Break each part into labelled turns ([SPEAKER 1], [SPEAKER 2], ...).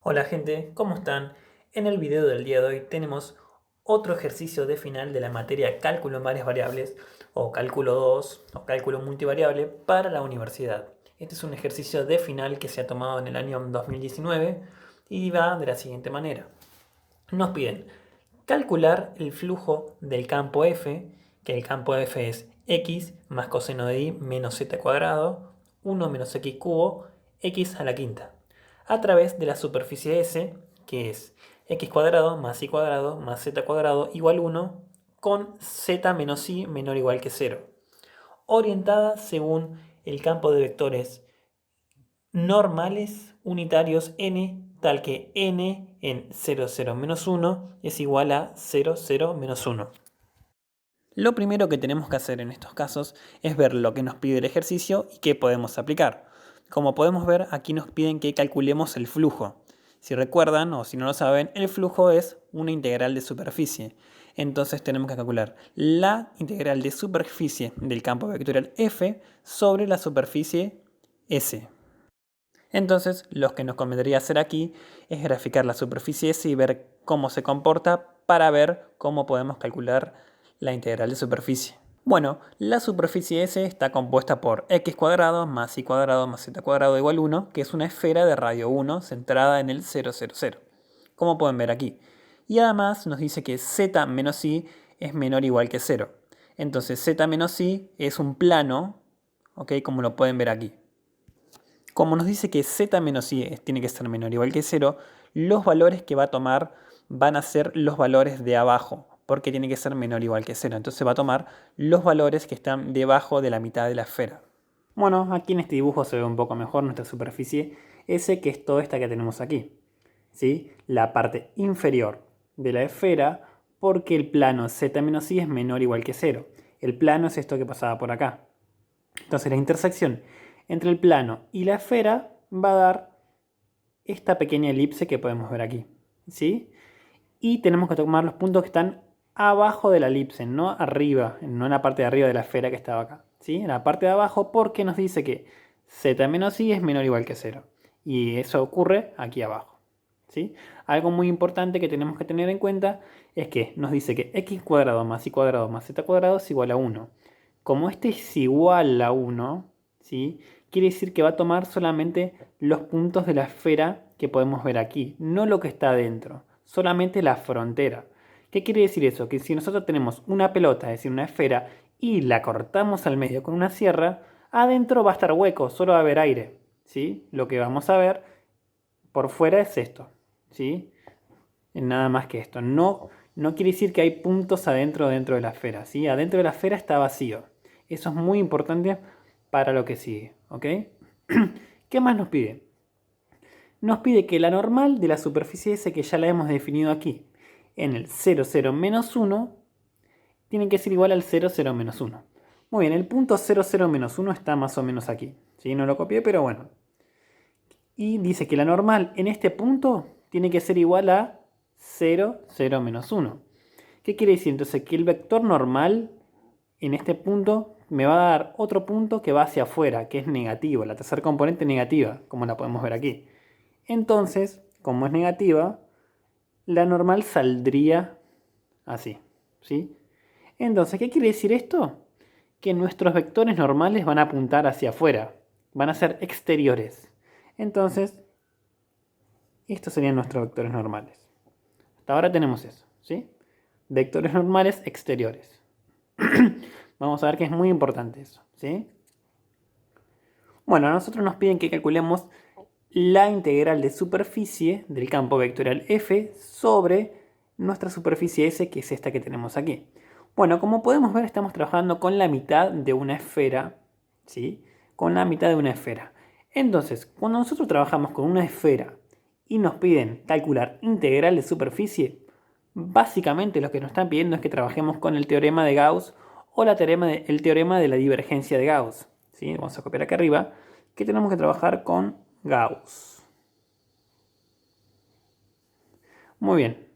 [SPEAKER 1] Hola gente, ¿cómo están? En el video del día de hoy tenemos otro ejercicio de final de la materia cálculo en varias variables, o cálculo 2 o cálculo multivariable para la universidad. Este es un ejercicio de final que se ha tomado en el año 2019 y va de la siguiente manera. Nos piden calcular el flujo del campo f, que el campo f es x más coseno de y menos z cuadrado, 1 menos x cubo, x a la quinta, a través de la superficie S, que es x cuadrado más y cuadrado más z cuadrado igual 1, con z menos y menor o igual que 0, orientada según el campo de vectores normales unitarios n, tal que n en 0, 0, menos 1 es igual a 0, 0, menos 1. Lo primero que tenemos que hacer en estos casos es ver lo que nos pide el ejercicio y qué podemos aplicar. Como podemos ver, aquí nos piden que calculemos el flujo. Si recuerdan o si no lo saben, el flujo es una integral de superficie. Entonces tenemos que calcular la integral de superficie del campo vectorial f sobre la superficie S. Entonces, lo que nos convendría hacer aquí es graficar la superficie S y ver cómo se comporta para ver cómo podemos calcular la integral de superficie. Bueno, la superficie S está compuesta por x cuadrado más y cuadrado más z cuadrado igual 1, que es una esfera de radio 1 centrada en el 0, 0, 0, como pueden ver aquí. Y además nos dice que z menos i es menor o igual que 0. Entonces z menos i es un plano, ¿ok? Como lo pueden ver aquí. Como nos dice que z menos i tiene que ser menor o igual que 0, los valores que va a tomar van a ser los valores de abajo, porque tiene que ser menor o igual que 0. Entonces va a tomar los valores que están debajo de la mitad de la esfera. Bueno, aquí en este dibujo se ve un poco mejor nuestra superficie S, que es toda esta que tenemos aquí, ¿sí? La parte inferior de la esfera, porque el plano z menos i es menor o igual que 0. El plano es esto que pasaba por acá. Entonces la intersección entre el plano y la esfera va a dar esta pequeña elipse que podemos ver aquí, ¿sí? Y tenemos que tomar los puntos que están abajo de la elipse, no arriba, no en la parte de arriba de la esfera que estaba acá, ¿sí? En la parte de abajo, porque nos dice que z menos i es menor o igual que 0. Y eso ocurre aquí abajo, ¿sí? Algo muy importante que tenemos que tener en cuenta es que nos dice que x cuadrado más y cuadrado más z cuadrado es igual a 1. Como este es igual a 1, ¿sí? Quiere decir que va a tomar solamente los puntos de la esfera que podemos ver aquí, no lo que está adentro, solamente la frontera. ¿Qué quiere decir eso? Que si nosotros tenemos una pelota, es decir, una esfera, y la cortamos al medio con una sierra, adentro va a estar hueco, solo va a haber aire, ¿sí? Lo que vamos a ver por fuera es esto, ¿sí? Nada más que esto. No quiere decir que hay puntos dentro de la esfera, ¿sí? Adentro de la esfera está vacío. Eso es muy importante para lo que sigue, ¿ok? ¿Qué más nos pide? Nos pide que la normal de la superficie S, que ya la hemos definido aquí, en el 0, 0, menos 1, tiene que ser igual al 0, 0, menos 1. Muy bien, el punto 0, 0, menos 1 está más o menos aquí. ¿Sí? No lo copié, pero bueno. Y dice que la normal en este punto tiene que ser igual a 0, 0, menos 1. ¿Qué quiere decir? Entonces que el vector normal en este punto me va a dar otro punto que va hacia afuera, que es negativo, la tercera componente negativa, como la podemos ver aquí. Entonces, como es negativa, la normal saldría así, ¿sí? Entonces, ¿qué quiere decir esto? Que nuestros vectores normales van a apuntar hacia afuera, van a ser exteriores. Entonces, estos serían nuestros vectores normales. Hasta ahora tenemos eso, ¿sí? Vectores normales exteriores. Vamos a ver que es muy importante eso, ¿sí? Bueno, a nosotros nos piden que calculemos la integral de superficie del campo vectorial f sobre nuestra superficie S, que es esta que tenemos aquí. Bueno, como podemos ver, estamos trabajando con la mitad de una esfera, ¿sí? Con la mitad de una esfera. Entonces, cuando nosotros trabajamos con una esfera y nos piden calcular integral de superficie, básicamente lo que nos están pidiendo es que trabajemos con el teorema de Gauss o el teorema de la divergencia de Gauss, ¿sí? Vamos a copiar acá arriba, que tenemos que trabajar con Gauss. Muy bien.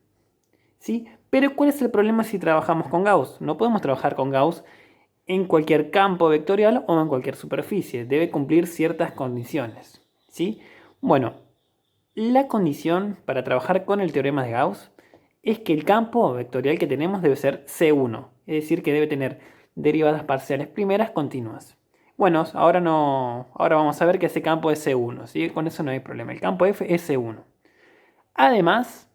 [SPEAKER 1] ¿Sí? Pero ¿cuál es el problema si trabajamos con Gauss? No podemos trabajar con Gauss en cualquier campo vectorial o en cualquier superficie. Debe cumplir ciertas condiciones, ¿sí? Bueno, La condición para trabajar con el teorema de Gauss es que el campo vectorial que tenemos debe ser C1, es decir, que debe tener derivadas parciales primeras continuas. Bueno, ahora vamos a ver que ese campo es C1, ¿sí? Con eso no hay problema. El campo F es C1. Además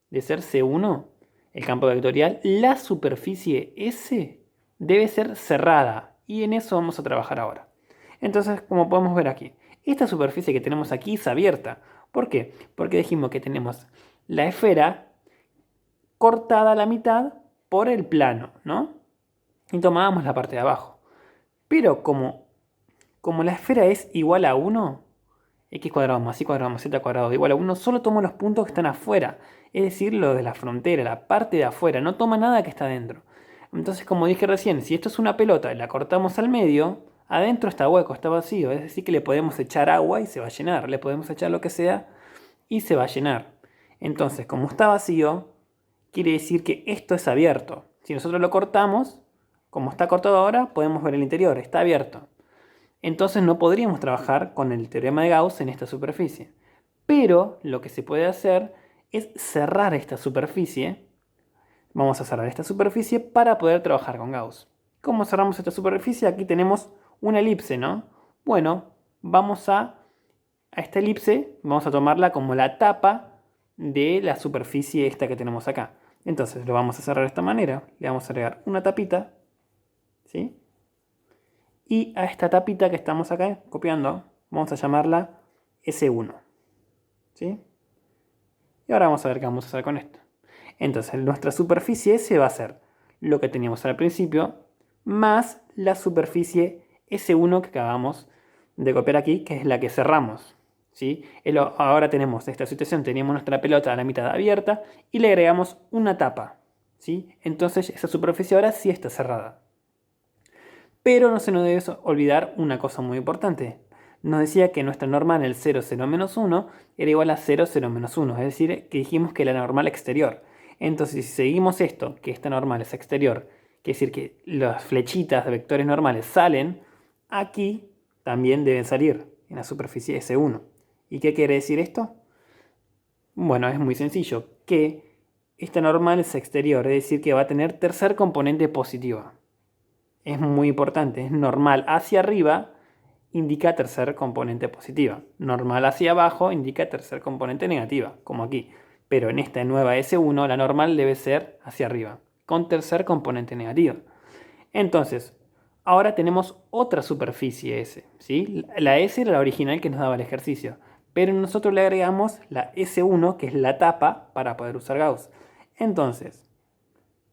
[SPEAKER 1] de ser C1, el campo vectorial, la superficie S debe ser cerrada. Y en eso vamos a trabajar ahora. Entonces, como podemos ver aquí, esta superficie que tenemos aquí es abierta. ¿Por qué? Porque dijimos que tenemos la esfera cortada a la mitad por el plano, ¿no? Y tomábamos la parte de abajo. Pero como la esfera es igual a 1, x cuadrado más y cuadrado más z cuadrado igual a 1, solo tomo los puntos que están afuera. Es decir, lo de la frontera, la parte de afuera. No toma nada que está adentro. Entonces, como dije recién, si esto es una pelota y la cortamos al medio, adentro está hueco, está vacío. Es decir, que le podemos echar agua y se va a llenar. Le podemos echar lo que sea y se va a llenar. Entonces, como está vacío, quiere decir que esto es abierto. Si nosotros lo cortamos, como está cortado ahora, podemos ver el interior, está abierto. Entonces no podríamos trabajar con el teorema de Gauss en esta superficie. Pero lo que se puede hacer es cerrar esta superficie. Vamos a cerrar esta superficie para poder trabajar con Gauss. ¿Cómo cerramos esta superficie? Aquí tenemos una elipse, ¿no? Bueno, vamos a esta elipse, vamos a tomarla como la tapa de la superficie esta que tenemos acá. Entonces lo vamos a cerrar de esta manera. Le vamos a agregar una tapita, ¿sí? Y a esta tapita que estamos acá copiando, vamos a llamarla S1. ¿Sí? Y ahora vamos a ver qué vamos a hacer con esto. Entonces, nuestra superficie S va a ser lo que teníamos al principio, más la superficie S1 que acabamos de copiar aquí, que es la que cerramos. ¿Sí? Ahora tenemos esta situación, teníamos nuestra pelota a la mitad abierta y le agregamos una tapa. ¿Sí? Entonces, esa superficie ahora sí está cerrada. Pero no se nos debe olvidar una cosa muy importante. Nos decía que nuestra normal, el 0, 0, menos 1, era igual a 0, 0, menos 1. Es decir, que dijimos que la normal exterior. Entonces, si seguimos esto, que esta normal es exterior, quiere decir que las flechitas de vectores normales salen, aquí también deben salir, en la superficie S1. ¿Y qué quiere decir esto? Bueno, es muy sencillo, que esta normal es exterior, es decir, que va a tener tercer componente positiva. Es muy importante, es normal hacia arriba, indica tercer componente positiva. Normal hacia abajo indica tercer componente negativa, como aquí. Pero en esta nueva S1 la normal debe ser hacia arriba, con tercer componente negativo. Entonces, ahora tenemos otra superficie S, ¿sí? La S era la original que nos daba el ejercicio, pero nosotros le agregamos la S1, que es la tapa para poder usar Gauss. Entonces,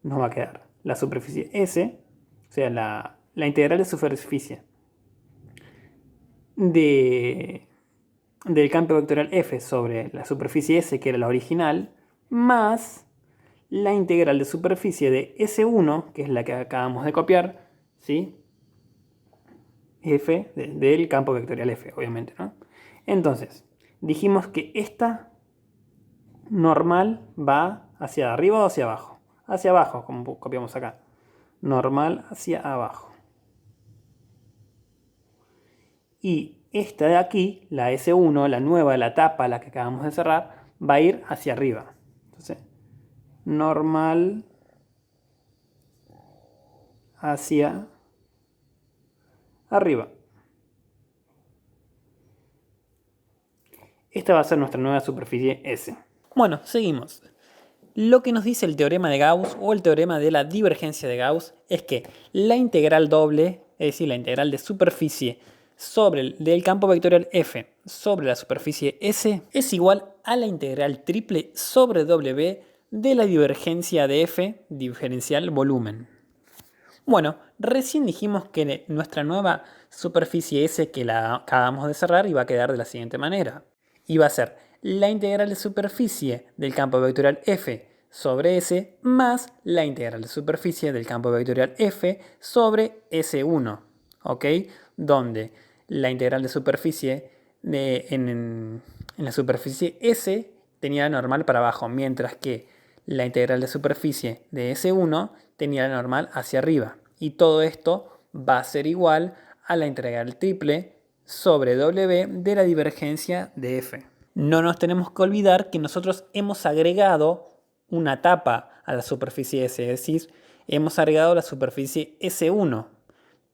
[SPEAKER 1] nos va a quedar la superficie S, o sea, la integral de superficie del campo vectorial F sobre la superficie S, que era la original, más la integral de superficie de S1, que es la que acabamos de copiar, ¿sí? F del campo vectorial F, obviamente, ¿no? Entonces, dijimos que esta normal va hacia arriba o hacia abajo. Hacia abajo, como copiamos acá. Normal hacia abajo. Y esta de aquí, la S1, la nueva, la tapa, la que acabamos de cerrar, va a ir hacia arriba. Entonces, normal hacia arriba. Esta va a ser nuestra nueva superficie S. Bueno, seguimos. Lo que nos dice el teorema de Gauss o el teorema de la divergencia de Gauss es que la integral doble, es decir, la integral de superficie del campo vectorial F sobre la superficie S es igual a la integral triple sobre W de la divergencia de F diferencial volumen. Bueno, recién dijimos que nuestra nueva superficie S que la acabamos de cerrar iba a quedar de la siguiente manera. Iba a ser la integral de superficie del campo vectorial F sobre S más la integral de superficie del campo vectorial F sobre S1, ¿ok? Donde la integral de superficie en la superficie S tenía la normal para abajo, mientras que la integral de superficie de S1 tenía la normal hacia arriba. Y todo esto va a ser igual a la integral triple sobre W de la divergencia de F. No nos tenemos que olvidar que nosotros hemos agregado una tapa a la superficie S, es decir, hemos agregado la superficie S1,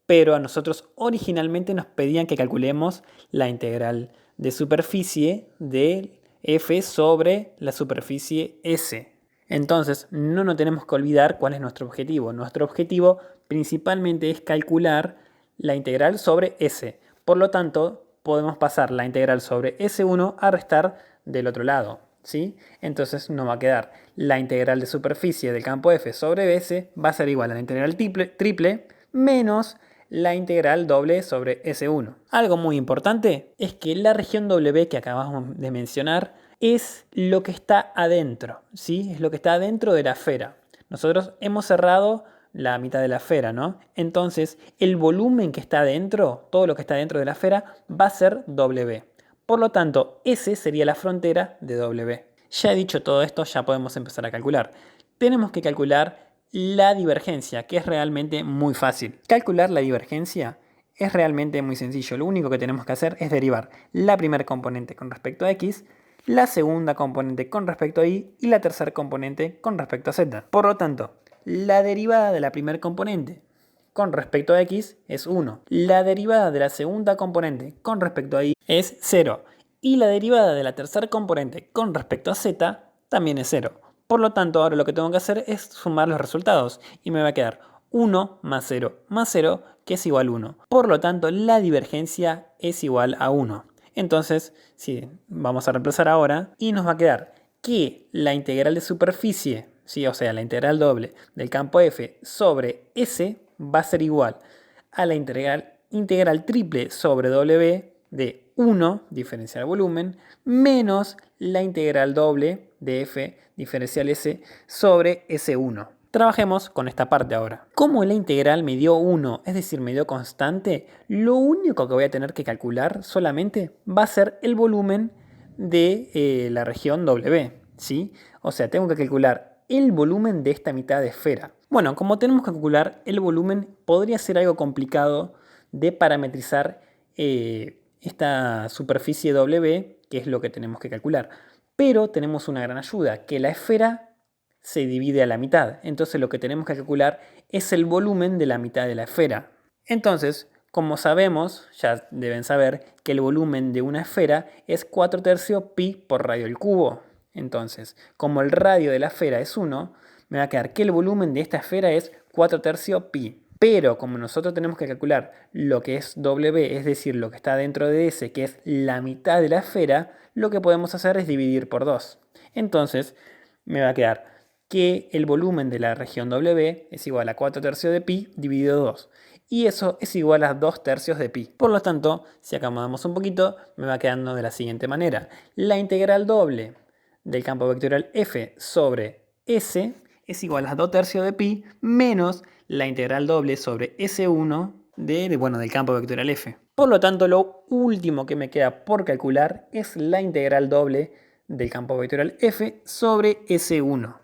[SPEAKER 1] pero a nosotros originalmente nos pedían que calculemos la integral de superficie de f sobre la superficie S. Entonces, no nos tenemos que olvidar cuál es nuestro objetivo. Nuestro objetivo principalmente es calcular la integral sobre S. Por lo tanto, podemos pasar la integral sobre S1 a restar del otro lado, ¿sí? Entonces nos va a quedar la integral de superficie del campo F sobre S va a ser igual a la integral triple menos la integral doble sobre S1. Algo muy importante es que la región W que acabamos de mencionar es lo que está adentro, ¿sí? Es lo que está adentro de la esfera. Nosotros hemos cerrado la mitad de la esfera, ¿no? Entonces, el volumen que está adentro, todo lo que está dentro de la esfera, va a ser W. Por lo tanto, S sería la frontera de W. Ya he dicho todo esto, ya podemos empezar a calcular. Tenemos que calcular la divergencia, que es realmente muy fácil. Calcular la divergencia es realmente muy sencillo. Lo único que tenemos que hacer es derivar la primera componente con respecto a X, la segunda componente con respecto a Y y la tercera componente con respecto a Z. Por lo tanto, la derivada de la primera componente con respecto a X es 1. La derivada de la segunda componente con respecto a Y es 0. Y la derivada de la tercera componente con respecto a Z también es 0. Por lo tanto, ahora lo que tengo que hacer es sumar los resultados. Y me va a quedar 1 más 0, que es igual a 1. Por lo tanto, la divergencia es igual a 1. Entonces, sí, vamos a reemplazar ahora y nos va a quedar que la integral de superficie, ¿sí? O sea, la integral doble del campo F sobre S va a ser igual a la integral triple sobre W de 1 diferencial volumen menos la integral doble de F diferencial S sobre S1. Trabajemos con esta parte ahora. Como la integral me dio 1, es decir, me dio constante, lo único que voy a tener que calcular solamente va a ser el volumen de la región W, ¿sí? O sea, tengo que calcular el volumen de esta mitad de esfera. Bueno, como tenemos que calcular el volumen, podría ser algo complicado de parametrizar esta superficie W, que es lo que tenemos que calcular. Pero tenemos una gran ayuda, que la esfera se divide a la mitad. Entonces lo que tenemos que calcular es el volumen de la mitad de la esfera. Entonces, como sabemos, ya deben saber que el volumen de una esfera es 4/3 pi por radio al cubo. Entonces, como el radio de la esfera es 1, me va a quedar que el volumen de esta esfera es 4/3 pi. Pero como nosotros tenemos que calcular lo que es W, es decir, lo que está dentro de S, que es la mitad de la esfera, lo que podemos hacer es dividir por 2. Entonces, me va a quedar que el volumen de la región W es igual a 4/3 de pi dividido 2. Y eso es igual a 2/3 de pi. Por lo tanto, si acomodamos un poquito, me va quedando de la siguiente manera. La integral doble del campo vectorial F sobre S es igual a 2/3 de pi menos la integral doble sobre S1 del campo vectorial F. Por lo tanto, lo último que me queda por calcular es la integral doble del campo vectorial F sobre S1.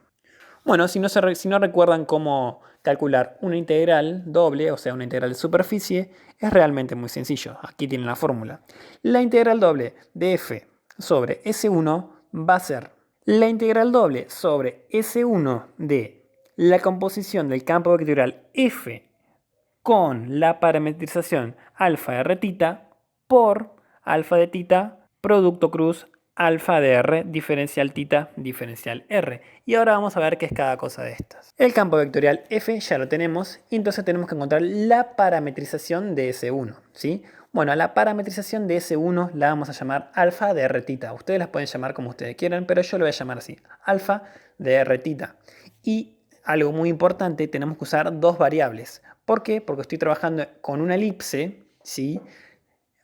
[SPEAKER 1] Bueno, si no recuerdan cómo calcular una integral doble, o sea, una integral de superficie, es realmente muy sencillo. Aquí tienen la fórmula. La integral doble de f sobre S1 va a ser la integral doble sobre S1 de la composición del campo vectorial F con la parametrización alfa de r por alfa de tita producto cruz alfa de r diferencial tita diferencial r. Y ahora vamos a ver qué es cada cosa de estas. El campo vectorial f ya lo tenemos y entonces tenemos que encontrar la parametrización de S1, ¿sí? Bueno, a la parametrización de S1 la vamos a llamar alfa de r tita. Ustedes las pueden llamar como ustedes quieran, pero yo lo voy a llamar así, alfa de r tita. Y algo muy importante, tenemos que usar dos variables. ¿Por qué? Porque estoy trabajando con una elipse, ¿sí?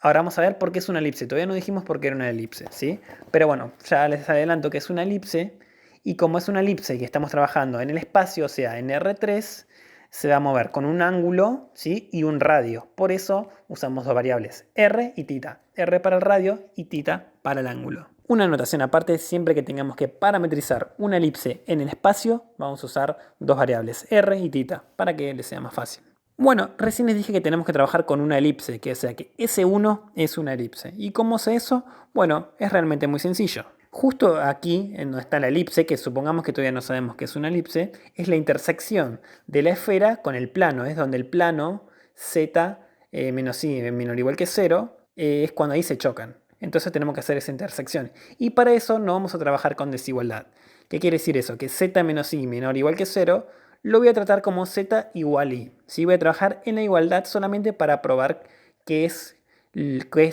[SPEAKER 1] Ahora vamos a ver por qué es una elipse. Todavía no dijimos por qué era una elipse, ¿sí? Pero bueno, ya les adelanto que es una elipse. Y como es una elipse y estamos trabajando en el espacio, o sea, en R3, se va a mover con un ángulo, ¿sí? Y un radio. Por eso usamos dos variables, R y tita. R para el radio y tita para el ángulo. Una anotación aparte, siempre que tengamos que parametrizar una elipse en el espacio, vamos a usar dos variables, R y tita, para que les sea más fácil. Bueno, recién les dije que tenemos que trabajar con una elipse, que o sea que S1 es una elipse. ¿Y cómo sé eso? Bueno, es realmente muy sencillo. Justo aquí, en donde está la elipse, que supongamos que todavía no sabemos qué es una elipse, es la intersección de la esfera con el plano. Es donde el plano z menos i menor o igual que 0 es cuando ahí se chocan. Entonces tenemos que hacer esa intersección. Y para eso no vamos a trabajar con desigualdad. ¿Qué quiere decir eso? Que z menos i menor o igual que 0 lo voy a tratar como z igual i. ¿Sí? Voy a trabajar en la igualdad solamente para probar qué es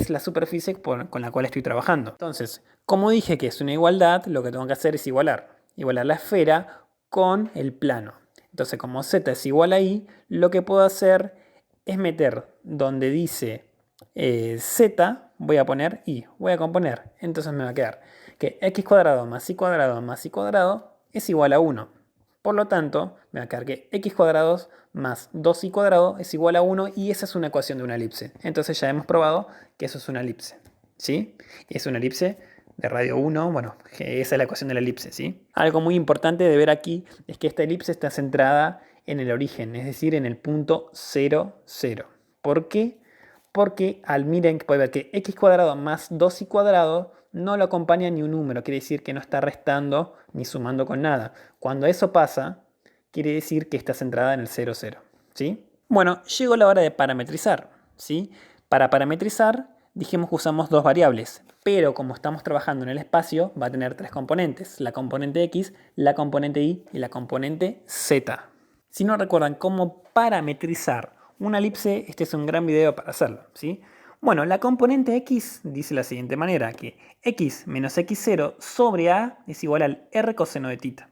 [SPEAKER 1] la superficie con la cual estoy trabajando. Entonces, como dije que es una igualdad, lo que tengo que hacer es igualar. Igualar la esfera con el plano. Entonces, como z es igual a i, lo que puedo hacer es meter donde dice z, voy a poner i. Voy a componer. Entonces me va a quedar que x cuadrado más y cuadrado más y cuadrado es igual a 1. Por lo tanto, me va a quedar que x cuadrados más 2y cuadrado es igual a 1 y esa es una ecuación de una elipse. Entonces ya hemos probado que eso es una elipse. ¿Sí? Es una elipse de radio 1, bueno, esa es la ecuación de la elipse, ¿sí? Algo muy importante de ver aquí es que esta elipse está centrada en el origen, es decir, en el punto 0, 0. ¿Por qué? Porque miren, puede ver que x cuadrado más 2y cuadrado no lo acompaña ni un número, quiere decir que no está restando ni sumando con nada. Cuando eso pasa, quiere decir que está centrada en el 0, 0. ¿Sí? Bueno, llegó la hora de parametrizar. ¿Sí? Para parametrizar, dijimos que usamos dos variables, pero como estamos trabajando en el espacio, va a tener tres componentes: la componente x, la componente y la componente z. Si no recuerdan cómo parametrizar una elipse, este es un gran video para hacerlo, ¿sí? Bueno, la componente x dice de la siguiente manera, que x menos x0 sobre a es igual al r coseno de θ.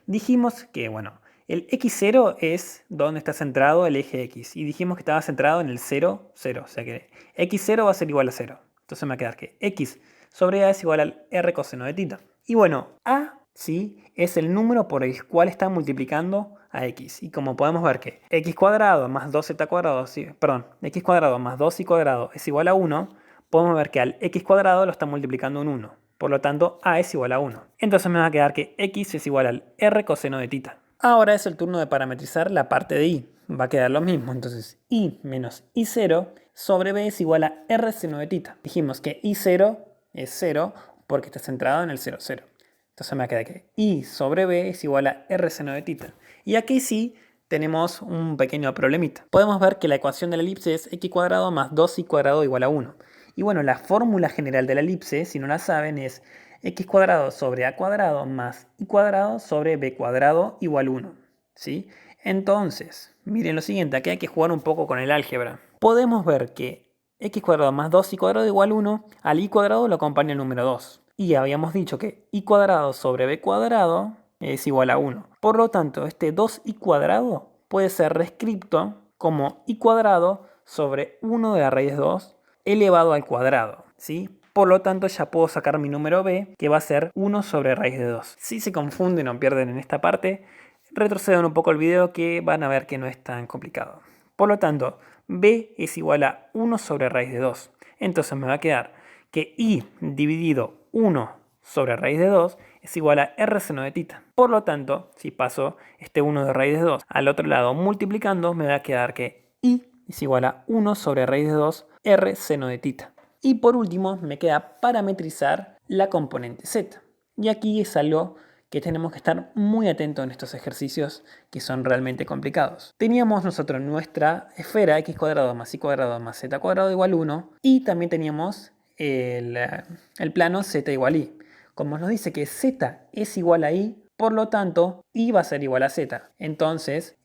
[SPEAKER 1] Dijimos que, bueno, el x0 es donde está centrado el eje x, y dijimos que estaba centrado en el 0, 0, o sea que x0 va a ser igual a 0. Entonces me va a quedar que x sobre a es igual al r coseno de θ. Y bueno, a, ¿sí?, es el número por el cual está multiplicando a x. Y como podemos ver que x cuadrado más 2z cuadrado, sí, perdón, x cuadrado más 2y cuadrado es igual a 1, podemos ver que al x cuadrado lo está multiplicando un 1. Por lo tanto, a es igual a 1. Entonces me va a quedar que x es igual al r coseno de θ. Ahora es el turno de parametrizar la parte de y. Va a quedar lo mismo. Entonces, y menos y0 sobre b es igual a r seno de θ. Dijimos que y0 es 0 porque está centrado en el 0, 0. Entonces me va a quedar que y sobre b es igual a r seno de θ. Y aquí sí tenemos un pequeño problemita. Podemos ver que la ecuación de la elipse es x cuadrado más 2y cuadrado igual a 1. Y bueno, la fórmula general de la elipse, si no la saben, es x cuadrado sobre a cuadrado más y cuadrado sobre b cuadrado igual 1. ¿Sí? Entonces, miren lo siguiente, aquí hay que jugar un poco con el álgebra. Podemos ver que x cuadrado más 2y cuadrado igual 1, al y cuadrado lo acompaña el número 2. Y habíamos dicho que y cuadrado sobre b cuadrado es igual a 1. Por lo tanto, este 2y cuadrado puede ser reescrito como y cuadrado sobre 1 de la raíz 2 elevado al cuadrado, ¿sí? Por lo tanto, ya puedo sacar mi número b, que va a ser 1 sobre raíz de 2. Si se confunden o pierden en esta parte, retrocedan un poco el video que van a ver que no es tan complicado. Por lo tanto, b es igual a 1 sobre raíz de 2. Entonces me va a quedar que y dividido 1 sobre raíz de 2 es igual a r seno de θ. Por lo tanto, si paso este 1 de raíz de 2 al otro lado multiplicando, me va a quedar que y es igual a 1 sobre raíz de 2 r seno de θ. Y por último me queda parametrizar la componente z. Y aquí es algo que tenemos que estar muy atentos en estos ejercicios que son realmente complicados. Teníamos nosotros nuestra esfera x cuadrado más y cuadrado más z cuadrado igual 1 y también teníamos el plano z igual i. Como nos dice que z es igual a i, por lo tanto, i va a ser igual a z. Entonces,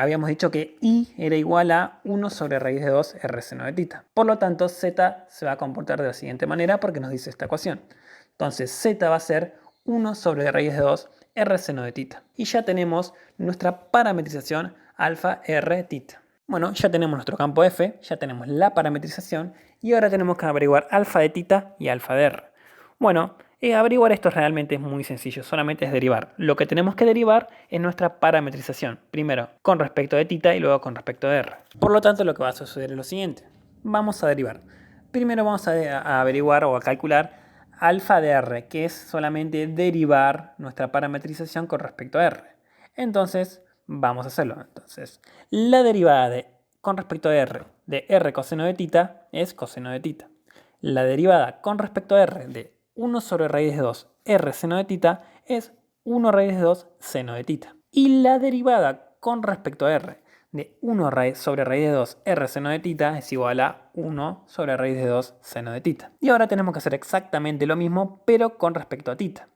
[SPEAKER 1] habíamos dicho que i era igual a 1 sobre raíz de 2 r seno de θ. Por lo tanto, z se va a comportar de la siguiente manera porque nos dice esta ecuación. Entonces, z va a ser 1 sobre raíz de 2 r seno de θ. Y ya tenemos nuestra parametrización alfa r θ. Bueno, ya tenemos nuestro campo f, ya tenemos la parametrización y ahora tenemos que averiguar alfa de θ y alfa de r. Bueno, averiguar esto realmente es muy sencillo, solamente es derivar. Lo que tenemos que derivar es nuestra parametrización, primero con respecto de θ y luego con respecto de r. Por lo tanto, lo que va a suceder es lo siguiente. Vamos a derivar. Primero vamos a averiguar o a calcular alfa de r, que es solamente derivar nuestra parametrización con respecto a r. Entonces, Vamos a hacerlo. Entonces, la derivada con respecto a r de r coseno de tita es coseno de tita. La derivada con respecto a r de 1 sobre raíz de 2 r seno de tita es 1 raíz de 2 seno de tita. Y la derivada con respecto a r de 1 sobre raíz de 2 r seno de tita es igual a 1 sobre raíz de 2 seno de tita. Y ahora tenemos que hacer exactamente lo mismo, pero con respecto a tita.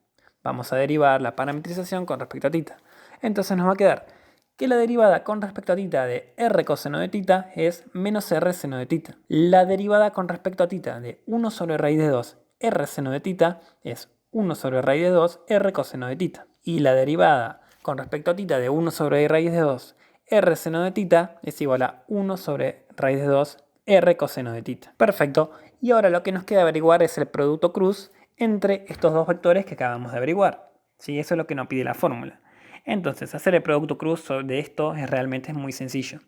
[SPEAKER 1] Vamos a derivar la parametrización con respecto a tita. Entonces nos va a quedar que la derivada con respecto a tita de r coseno de tita es menos r seno de tita. La derivada con respecto a tita de 1 sobre raíz de 2 r seno de tita es 1 sobre raíz de 2 r coseno de tita. Y la derivada con respecto a tita de 1 sobre raíz de 2 r seno de tita es igual a 1 sobre raíz de 2 r coseno de tita. Perfecto. Y ahora lo que nos queda averiguar es el producto cruz entre estos dos vectores que acabamos de averiguar. ¿Sí? Eso es lo que nos pide la fórmula. Entonces, hacer el producto cruz de esto realmente es muy sencillo.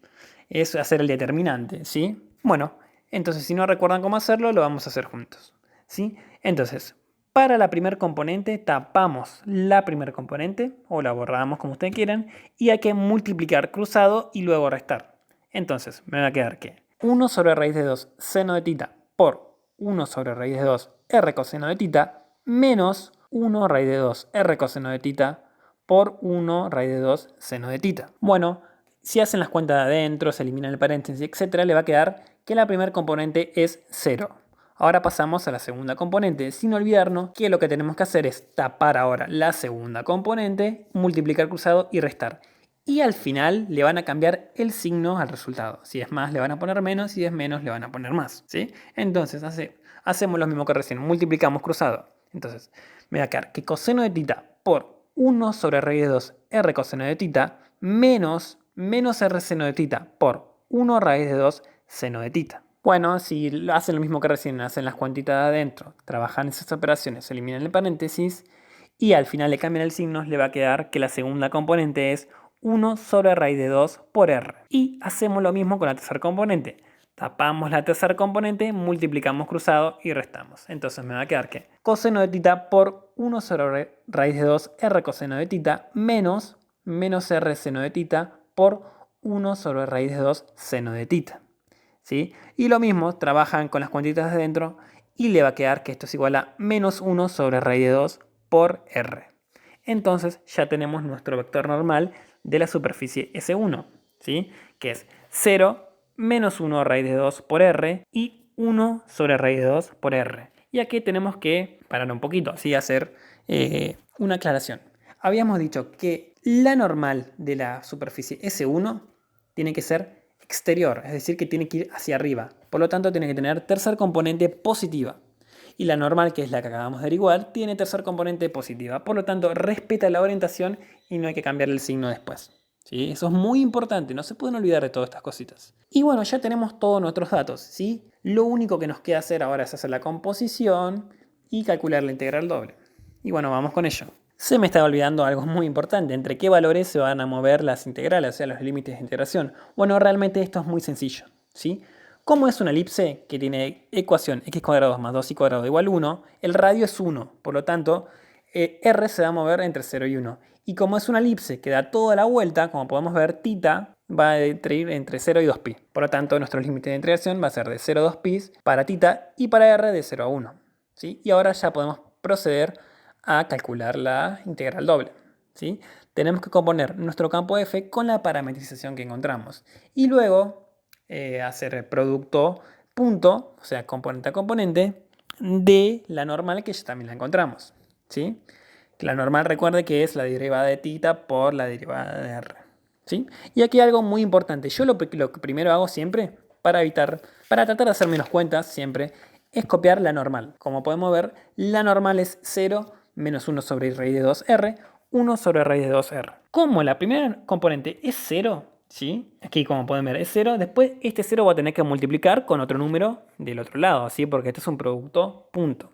[SPEAKER 1] Es hacer el determinante, ¿sí? Bueno, entonces si no recuerdan cómo hacerlo, lo vamos a hacer juntos, ¿sí? Entonces, para la primer componente, tapamos la primer componente, o la borramos como ustedes quieran, y hay que multiplicar cruzado y luego restar. Entonces, me va a quedar que 1 sobre raíz de 2 seno de tita por 1 sobre raíz de 2 r coseno de tita menos 1 raíz de 2 r coseno de tita por 1 raíz de 2 seno de tita. Bueno, si hacen las cuentas de adentro, se eliminan el paréntesis, etc., le va a quedar que la primera componente es 0. Ahora pasamos a la segunda componente, sin olvidarnos que lo que tenemos que hacer es tapar ahora la segunda componente, multiplicar cruzado y restar. Y al final le van a cambiar el signo al resultado. Si es más, le van a poner menos, si es menos, le van a poner más, ¿sí? Entonces, hacemos lo mismo que recién, multiplicamos cruzado. Entonces, me va a quedar que coseno de tita por 1 sobre raíz de 2 r coseno de tita menos r seno de tita por 1 raíz de 2 seno de tita. Bueno, si hacen lo mismo que recién, hacen las cuantitas de adentro, trabajan esas operaciones, eliminan el paréntesis y al final le cambian el signo, le va a quedar que la segunda componente es 1 sobre raíz de 2 por r. Y hacemos lo mismo con la tercera componente. Tapamos la tercera componente, multiplicamos cruzado y restamos. Entonces me va a quedar que coseno de tita por 1 sobre raíz de 2 r coseno de tita menos r seno de tita por 1 sobre raíz de 2 seno de tita. ¿Sí? Y lo mismo, trabajan con las cuantitas de dentro y le va a quedar que esto es igual a menos 1 sobre raíz de 2 por r. Entonces ya tenemos nuestro vector normal de la superficie S1, ¿sí? Que es 0 menos 1 raíz de 2 por r y 1 sobre raíz de 2 por r. Y aquí tenemos que parar un poquito, así hacer una aclaración. Habíamos dicho que la normal de la superficie S1 tiene que ser exterior, es decir, que tiene que ir hacia arriba. Por lo tanto, tiene que tener tercer componente positiva. Y la normal, que es la que acabamos de averiguar, tiene tercer componente positiva. Por lo tanto, respeta la orientación y no hay que cambiar el signo después. ¿Sí? Eso es muy importante, no se pueden olvidar de todas estas cositas. Y bueno, ya tenemos todos nuestros datos, ¿sí? Lo único que nos queda hacer ahora es hacer la composición y calcular la integral doble. Y bueno, vamos con ello. Se me está olvidando algo muy importante, ¿entre qué valores se van a mover las integrales, o sea, los límites de integración? Bueno, realmente esto es muy sencillo, ¿sí? Como es una elipse que tiene ecuación x cuadrado más 2y cuadrado igual a 1, el radio es 1, por lo tanto, r se va a mover entre 0 y 1. Y como es una elipse que da toda la vuelta, como podemos ver, tita va a ir entre 0 y 2pi. Por lo tanto, nuestro límite de integración va a ser de 0 a 2pi para tita y para r de 0 a 1. ¿Sí? Y ahora ya podemos proceder a calcular la integral doble, ¿sí? Tenemos que componer nuestro campo f con la parametrización que encontramos. Y luego hacer el producto punto, o sea, componente a componente, de la normal que ya también la encontramos, ¿sí? La normal, recuerde que es la derivada de tita por la derivada de r, ¿sí? Y aquí algo muy importante. Yo lo que primero hago siempre, para tratar de hacer menos cuentas siempre, es copiar la normal. Como podemos ver, la normal es 0 menos 1 sobre raíz de 2r, 1 sobre raíz de 2r. Como la primera componente es 0, ¿sí? Aquí como pueden ver es 0, después este 0 va a tener que multiplicar con otro número del otro lado, ¿sí? Porque este es un producto punto.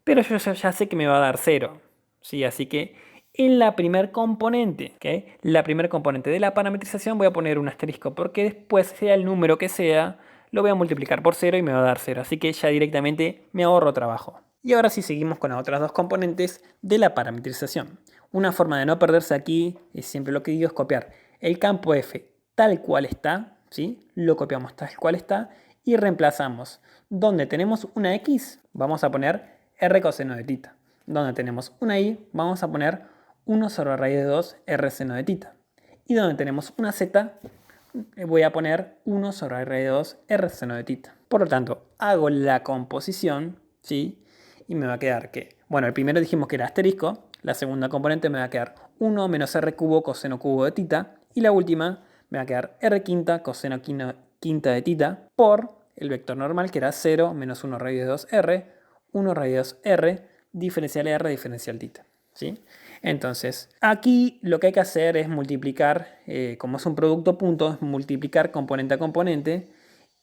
[SPEAKER 1] Pero yo ya sé que me va a dar 0, ¿sí? Así que en la primera componente, ¿okay? La primera componente de la parametrización voy a poner un asterisco porque después, sea el número que sea, lo voy a multiplicar por 0 y me va a dar 0. Así que ya directamente me ahorro trabajo. Y ahora sí seguimos con las otras dos componentes de la parametrización. Una forma de no perderse aquí, y siempre lo que digo, es copiar el campo f tal cual está, ¿sí? Lo copiamos tal cual está y reemplazamos. Donde tenemos una x, vamos a poner r coseno de tita. Donde tenemos una y, vamos a poner 1 sobre raíz de 2 r seno de tita. Y donde tenemos una z, voy a poner 1 sobre raíz de 2 r seno de tita. Por lo tanto, hago la composición, ¿sí? Y me va a quedar que, bueno, el primero dijimos que era asterisco, la segunda componente me va a quedar 1 menos r cubo coseno cubo de tita, y la última me va a quedar r quinta coseno quinta de tita por el vector normal que era 0 menos 1 raíz de 2r, 1 raíz de 2r, diferencial r, diferencial tita, ¿sí? Entonces, aquí lo que hay que hacer es multiplicar, como es un producto punto, es multiplicar componente a componente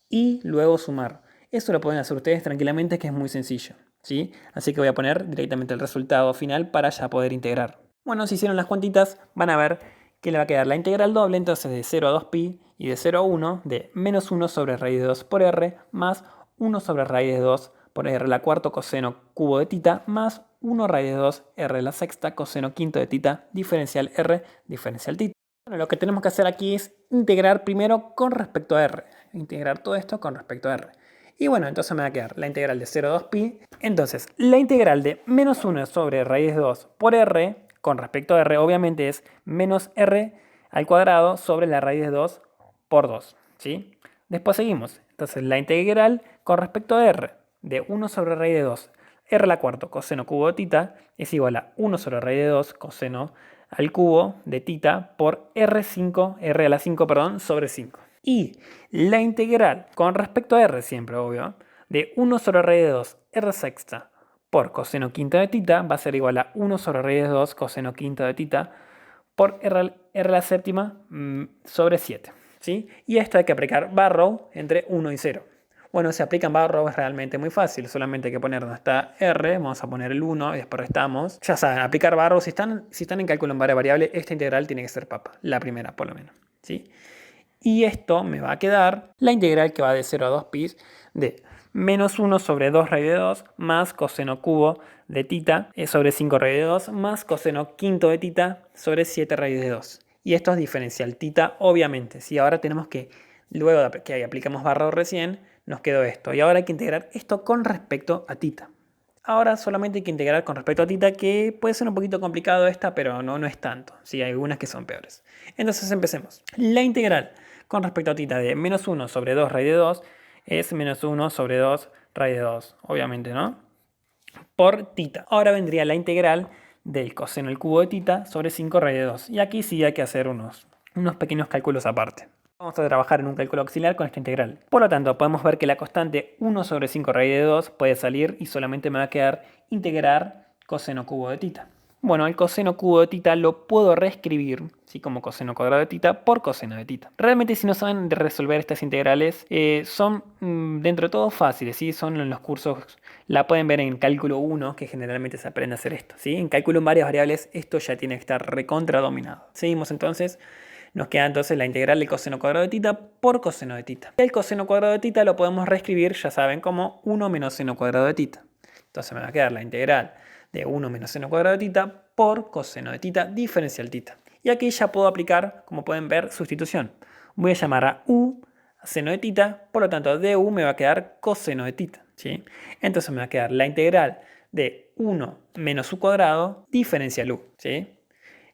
[SPEAKER 1] y luego sumar. Eso lo pueden hacer ustedes tranquilamente, que es muy sencillo, ¿sí? Así que voy a poner directamente el resultado final para ya poder integrar. Bueno, si hicieron las cuentitas, van a ver que le va a quedar la integral doble, entonces de 0 a 2pi y de 0 a 1, de menos 1 sobre raíz de 2 por r, más 1 sobre raíz de 2 por r a la cuarta coseno cubo de tita, más 1 raíz de 2 r a la sexta coseno quinto de tita, diferencial r, diferencial tita. Bueno, lo que tenemos que hacer aquí es integrar primero con respecto a r. Integrar todo esto con respecto a r. Y bueno, entonces me va a quedar la integral de 0 a 2pi. Entonces, la integral de menos 1 sobre raíz de 2 por r, con respecto a r, obviamente es menos r al cuadrado sobre la raíz de 2 por 2, ¿sí? Después seguimos. Entonces, la integral con respecto a r de 1 sobre raíz de 2 r a la cuarta coseno cubo de tita es igual a 1 sobre raíz de 2 coseno al cubo de tita por r a la 5, perdón, sobre 5. Y la integral con respecto a r siempre, obvio, de 1 sobre raíz de 2 r sexta por coseno quinta de tita va a ser igual a 1 sobre raíz de 2 coseno quinta de tita por r a la séptima sobre 7. ¿Sí? Y esto hay que aplicar barrow entre 1 y 0. Bueno, si aplican barrow es realmente muy fácil, solamente hay que poner donde está r, vamos a poner el 1 y después restamos. Ya saben, aplicar barrow, si están en cálculo en variable, esta integral tiene que ser papa, la primera por lo menos, ¿sí? Y esto me va a quedar la integral que va de 0 a 2pi de menos 1 sobre 2 raíz de 2 más coseno cubo de tita sobre 5 raíz de 2 más coseno quinto de tita sobre 7 raíz de 2. Y esto es diferencial tita, obviamente. Si ahora tenemos que, luego de que aplicamos barra recién, nos quedó esto. Y ahora hay que integrar esto con respecto a tita. Ahora solamente hay que integrar con respecto a tita, que puede ser un poquito complicado esta, pero no es tanto. Sí, hay algunas que son peores. Entonces empecemos. La integral con respecto a tita de menos 1 sobre 2 raíz de 2 es menos 1 sobre 2 raíz de 2, obviamente, ¿no? Por tita. Ahora vendría la integral del coseno al cubo de tita sobre 5 raíz de 2. Y aquí sí hay que hacer unos pequeños cálculos aparte. Vamos a trabajar en un cálculo auxiliar con esta integral. Por lo tanto, podemos ver que la constante 1 sobre 5 raíz de 2 puede salir y solamente me va a quedar integrar coseno cubo de tita. Bueno, el coseno cubo de tita lo puedo reescribir, ¿sí? Como coseno cuadrado de tita por coseno de tita. Realmente, si no saben de resolver estas integrales, son dentro de todo fáciles, ¿sí? Son en los cursos, la pueden ver en cálculo 1, que generalmente se aprende a hacer esto, ¿sí? En cálculo en varias variables, esto ya tiene que estar recontra dominado. Seguimos entonces. Nos queda entonces la integral del coseno cuadrado de tita por coseno de tita. El coseno cuadrado de tita lo podemos reescribir, ya saben, como 1 menos seno cuadrado de tita. Entonces me va a quedar la integral de 1 menos seno cuadrado de tita por coseno de tita diferencial tita. Y aquí ya puedo aplicar, como pueden ver, sustitución. Voy a llamar a u seno de tita, por lo tanto de u me va a quedar coseno de tita, ¿sí? Entonces me va a quedar la integral de 1 menos u cuadrado diferencial u, ¿sí?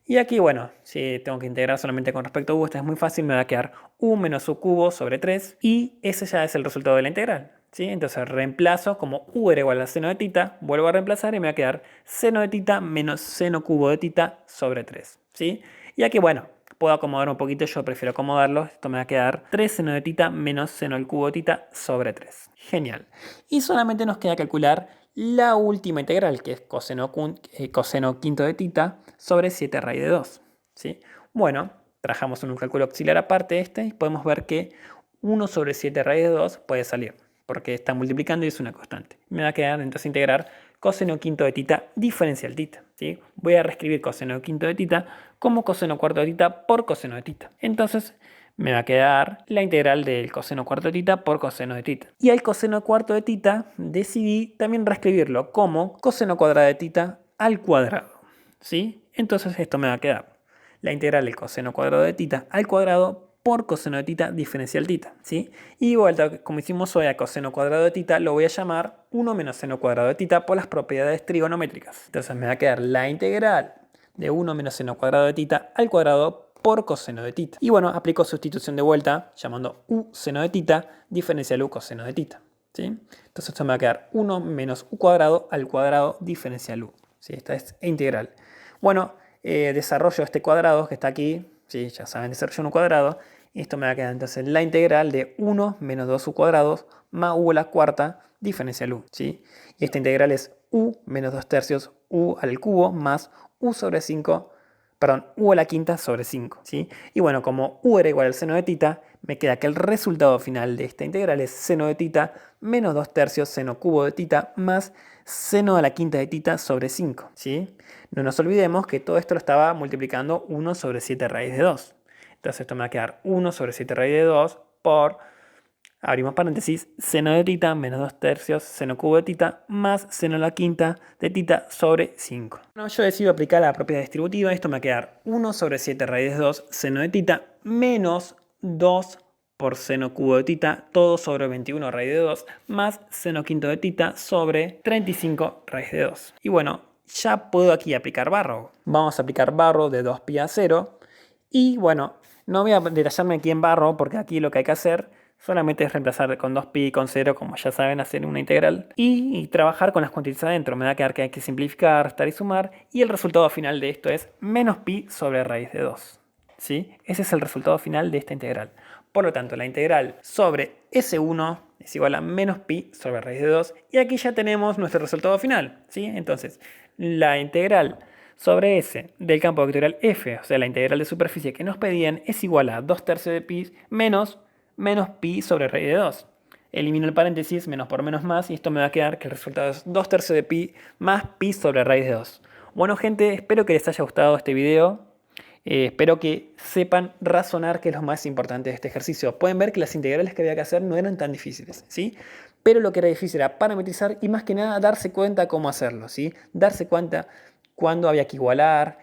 [SPEAKER 1] Y aquí, bueno, si tengo que integrar solamente con respecto a u, esto es muy fácil, me va a quedar u menos u cubo sobre 3 y ese ya es el resultado de la integral, ¿sí? Entonces reemplazo como u era igual a seno de tita, vuelvo a reemplazar y me va a quedar seno de tita menos seno cubo de tita sobre 3, ¿sí? Y aquí, bueno, puedo acomodar un poquito, yo prefiero acomodarlo, esto me va a quedar 3 seno de tita menos seno al cubo de tita sobre 3. Genial. Y solamente nos queda calcular la última integral, que es coseno quinto de tita sobre 7 raíz de 2. ¿Sí? Bueno, trabajamos en un cálculo auxiliar aparte de este y podemos ver que 1 sobre 7 raíz de 2 puede salir, porque está multiplicando y es una constante. Me va a quedar entonces integrar coseno quinto de tita diferencial tita, ¿sí? Voy a reescribir coseno quinto de tita como coseno cuarto de tita por coseno de tita. Entonces me va a quedar la integral del coseno cuarto de tita por coseno de tita. Y al coseno cuarto de tita decidí también reescribirlo como coseno cuadrado de tita al cuadrado, ¿sí? Entonces esto me va a quedar la integral del coseno cuadrado de tita al cuadrado por coseno de tita diferencial tita, ¿sí? Y vuelta, como hicimos hoy a coseno cuadrado de tita, lo voy a llamar 1 menos seno cuadrado de tita por las propiedades trigonométricas. Entonces me va a quedar la integral de 1 menos seno cuadrado de tita al cuadrado por coseno de tita. Y bueno, aplico sustitución de vuelta llamando u seno de tita diferencial u coseno de tita, ¿sí? Entonces esto me va a quedar 1 menos u cuadrado al cuadrado diferencial u, ¿sí? Esta es integral. Bueno, desarrollo este cuadrado que está aquí, ¿sí? Ya saben, desarrollo un cuadrado. Y esto me va a quedar entonces la integral de 1 menos 2u cuadrados más u a la cuarta diferencial u, ¿sí? Y esta integral es u menos 2 tercios u al cubo más u sobre 5, perdón, u a la quinta sobre 5, ¿sí? Y bueno, como u era igual al seno de tita, me queda que el resultado final de esta integral es seno de tita menos 2 tercios seno cubo de tita más seno a la quinta de tita sobre 5, ¿sí? No nos olvidemos que todo esto lo estaba multiplicando 1 sobre 7 raíz de 2. Entonces esto me va a quedar 1 sobre 7 raíz de 2 por, abrimos paréntesis, seno de tita menos 2 tercios seno cubo de tita más seno a la quinta de tita sobre 5. Bueno, yo decido aplicar la propiedad distributiva. Esto me va a quedar 1 sobre 7 raíz de 2 seno de tita menos 2 por seno cubo de tita, todo sobre 21 raíz de 2, más seno quinto de tita sobre 35 raíz de 2. Y bueno, ya puedo aquí aplicar barro. Vamos a aplicar barro de 2pi a 0. Y bueno, no voy a detallarme aquí en barro porque aquí lo que hay que hacer solamente es reemplazar con 2pi y con 0, como ya saben, hacer una integral. Y trabajar con las cuantitas adentro. Me va a quedar que hay que simplificar, restar y sumar. Y el resultado final de esto es menos pi sobre raíz de 2. ¿Sí? Ese es el resultado final de esta integral. Por lo tanto, la integral sobre S1 es igual a menos pi sobre raíz de 2. Y aquí ya tenemos nuestro resultado final, ¿sí? Entonces, la integral sobre S del campo vectorial F, o sea, la integral de superficie que nos pedían, es igual a 2 tercios de pi menos pi sobre raíz de 2. Elimino el paréntesis, menos por menos más, y esto me va a quedar que el resultado es 2 tercios de pi más pi sobre raíz de 2. Bueno, gente, espero que les haya gustado este video. Espero que sepan razonar, que es lo más importante de este ejercicio. Pueden ver que las integrales que había que hacer no eran tan difíciles, ¿sí? Pero lo que era difícil era parametrizar y más que nada darse cuenta cómo hacerlo, ¿sí? Darse cuenta cuándo había que igualar,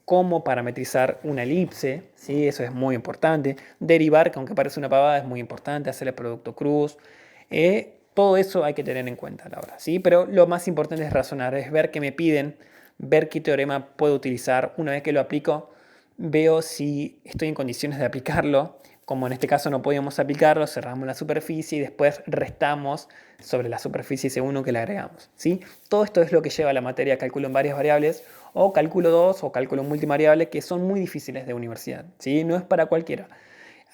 [SPEAKER 1] cómo parametrizar una elipse, ¿sí? Eso es muy importante. Derivar, que aunque parece una pavada, es muy importante. Hacer el producto cruz. Todo eso hay que tener en cuenta a la hora, ¿sí? Pero lo más importante es razonar, es ver qué me piden, ver qué teorema puedo utilizar. Una vez que lo aplico, veo si estoy en condiciones de aplicarlo. Como en este caso no podíamos aplicarlo, cerramos la superficie y después restamos sobre la superficie C1 que le agregamos, ¿sí? Todo esto es lo que lleva la materia cálculo en varias variables, o cálculo 2 o cálculo multivariable, que son muy difíciles de universidad, ¿sí? No es para cualquiera.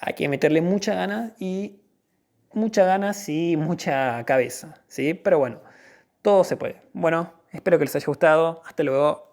[SPEAKER 1] Hay que meterle mucha ganas y mucha cabeza, ¿sí? Pero bueno, todo se puede. Bueno, espero que les haya gustado. Hasta luego.